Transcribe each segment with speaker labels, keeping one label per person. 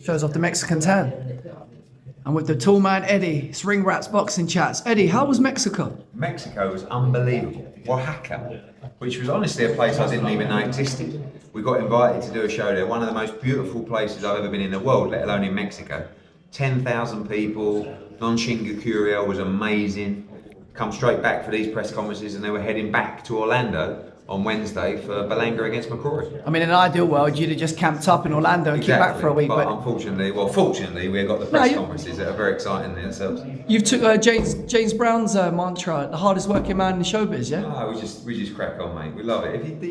Speaker 1: Shows off the Mexican tan. And with the tall man, Eddie, it's Ring Rats Boxing Chats. Eddie, how was Mexico?
Speaker 2: Mexico was unbelievable. Oaxaca, which was honestly a place I didn't even know existed. We got invited to do a show there, one of the most beautiful places I've ever been in the world, let alone in Mexico. 10,000 people, Nontshinga Curiel was amazing. Come straight back for these press conferences and they were heading back to Orlando on Wednesday for Berlanga against McCrory.
Speaker 1: I mean, in an ideal world, you'd have just camped up in Orlando and kept back for a week.
Speaker 2: But unfortunately, fortunately, we've got the press conferences that are very exciting in themselves.
Speaker 1: You've took James Brown's mantra, the hardest working man in showbiz, yeah?
Speaker 2: No, we just crack on, mate. We love it.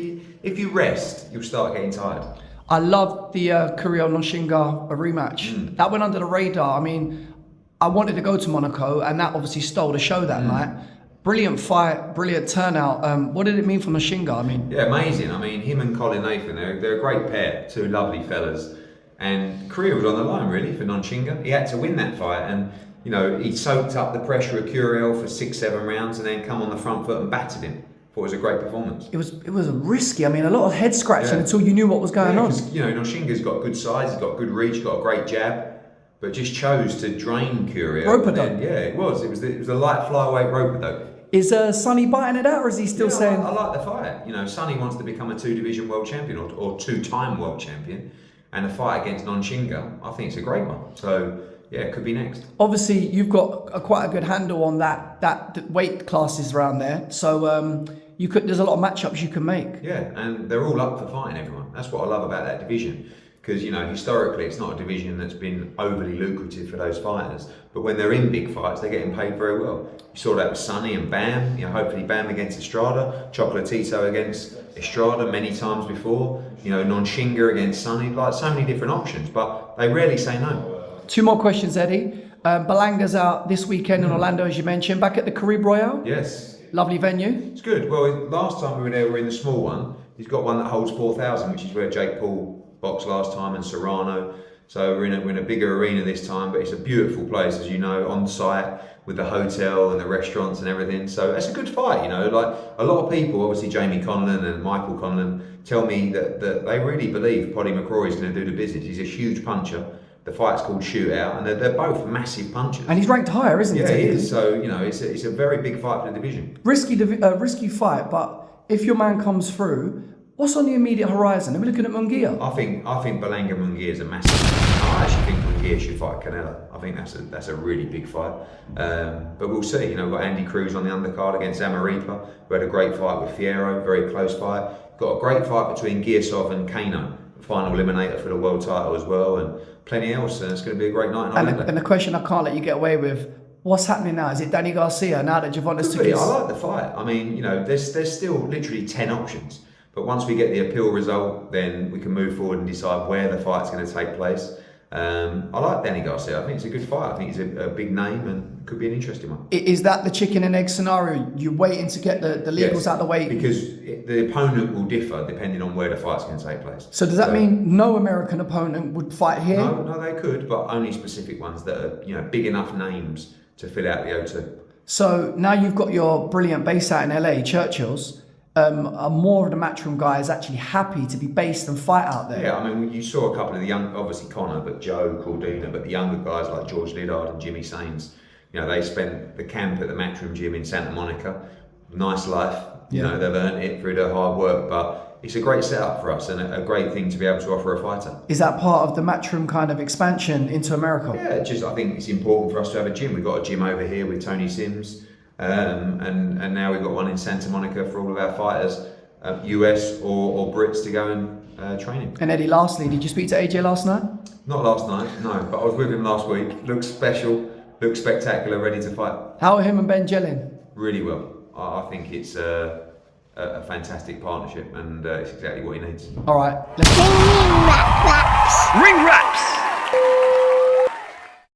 Speaker 2: If you rest, you'll start getting tired.
Speaker 1: I loved the Curiel Nontshinga rematch. That went under the radar. I mean, I wanted to go to Monaco, and that obviously stole the show that night. Brilliant fight, brilliant turnout. What did it mean for Nontshinga? I mean,
Speaker 2: yeah, amazing. I mean, him and Colin Nathan, they're a great pair, two lovely fellas. And Curiel was on the line really for Nontshinga. He had to win that fight, and you know he soaked up the pressure of Curiel for 6-7 rounds, and then come on the front foot and battered him. Thought it was a great performance. It
Speaker 1: was risky. I mean, a lot of head scratching until you knew what was going on.
Speaker 2: You know, Nontshinga's got good size, he's got good reach, he's got a great jab. But just chose to drain Curiel.
Speaker 1: Rope-a-dope.
Speaker 2: Yeah, it was a light flyweight rope-a-dope.
Speaker 1: Is Sonny biting it out, or is he still saying?
Speaker 2: I like the fight. You know, Sonny wants to become a 2-division world champion or 2-time world champion, and a fight against Nontshinga, I think it's a great one. So yeah, it could be next.
Speaker 1: Obviously, you've got quite a good handle on that weight classes around there. So there's a lot of matchups you can make.
Speaker 2: Yeah, and they're all up for fighting everyone. That's what I love about that division. Because, you know, historically it's not a division that's been overly lucrative for those fighters. But when they're in big fights, they're getting paid very well. You saw that with Sonny and Bam. You know, hopefully Bam against Estrada, Chocolatito against Estrada many times before. You know, Nontshinga against Sonny. Like, so many different options, but they rarely say no.
Speaker 1: 2 more questions, Eddie. Berlanga's out this weekend in Orlando, as you mentioned. Back at the Caribe Royale?
Speaker 2: Yes.
Speaker 1: Lovely venue?
Speaker 2: It's good. Well, last time we were there, we were in the small one. He's got one that holds 4,000, which is where Jake Paul boxed last time, and Serrano. So we're in a bigger arena this time, but it's a beautiful place, as you know, on site with the hotel and the restaurants and everything. So it's a good fight, you know. Like a lot of people, obviously Jamie Conlon and Michael Conlon, tell me that they really believe Paddy McCrory is going to do the business. He's a huge puncher. The fight's called Shootout, and they're both massive punchers.
Speaker 1: And he's ranked higher, isn't he?
Speaker 2: Yeah, he is. So you know, it's a very big fight for the division.
Speaker 1: Risky fight, but if your man comes through, what's on the immediate horizon? Are we looking at Munguía?
Speaker 2: I think Berlanga Munguía is a massive fight. I actually think Munguía should fight Canelo. I think that's a really big fight. But we'll see. You know, we've got Andy Cruz on the undercard against Amaripa, who had a great fight with Fierro, very close fight. Got a great fight between Giasov and Kano, the final eliminator for the world title as well, and plenty else. And it's going to be a great night in Orlando.
Speaker 1: And the question I can't let you get away with: what's happening now? Is it Danny Garcia now that Gervonta's took his?
Speaker 2: I like the fight. I mean, you know, there's still literally 10 options. But once we get the appeal result, then we can move forward and decide where the fight's going to take place. I like Danny Garcia. I think it's a good fight. I think he's a big name and could be an interesting one.
Speaker 1: Is that the chicken and egg scenario? You're waiting to get the legals out of the way?
Speaker 2: Because the opponent will differ depending on where the fight's going to take place.
Speaker 1: So does that mean no American opponent would fight here?
Speaker 2: No, they could, but only specific ones that are, you know, big enough names to fill out the O2.
Speaker 1: So now you've got your brilliant base out in LA, Churchill's. More of the Matchroom guys actually happy to be based and fight out there.
Speaker 2: Yeah, I mean, you saw a couple of the young, obviously Conor, but Joe, Cordina, but the younger guys like George Liddard and Jimmy Sains, you know, they spent the camp at the Matchroom gym in Santa Monica. Nice life, you know, they've earned it through their hard work, but it's a great setup for us and a great thing to be able to offer a fighter.
Speaker 1: Is that part of the Matchroom kind of expansion into America?
Speaker 2: Yeah, I think it's important for us to have a gym. We've got a gym over here with Tony Sims. And now we've got one in Santa Monica for all of our fighters, US or Brits, to go and train him.
Speaker 1: And Eddie, lastly, did you speak to AJ last night?
Speaker 2: Not last night, no, but I was with him last week. Looks special, looks spectacular, ready to fight.
Speaker 1: How are him and Ben gelling?
Speaker 2: Really well. I think it's a fantastic partnership, and it's exactly what he needs.
Speaker 1: All right. Let's...
Speaker 3: Ring Raps!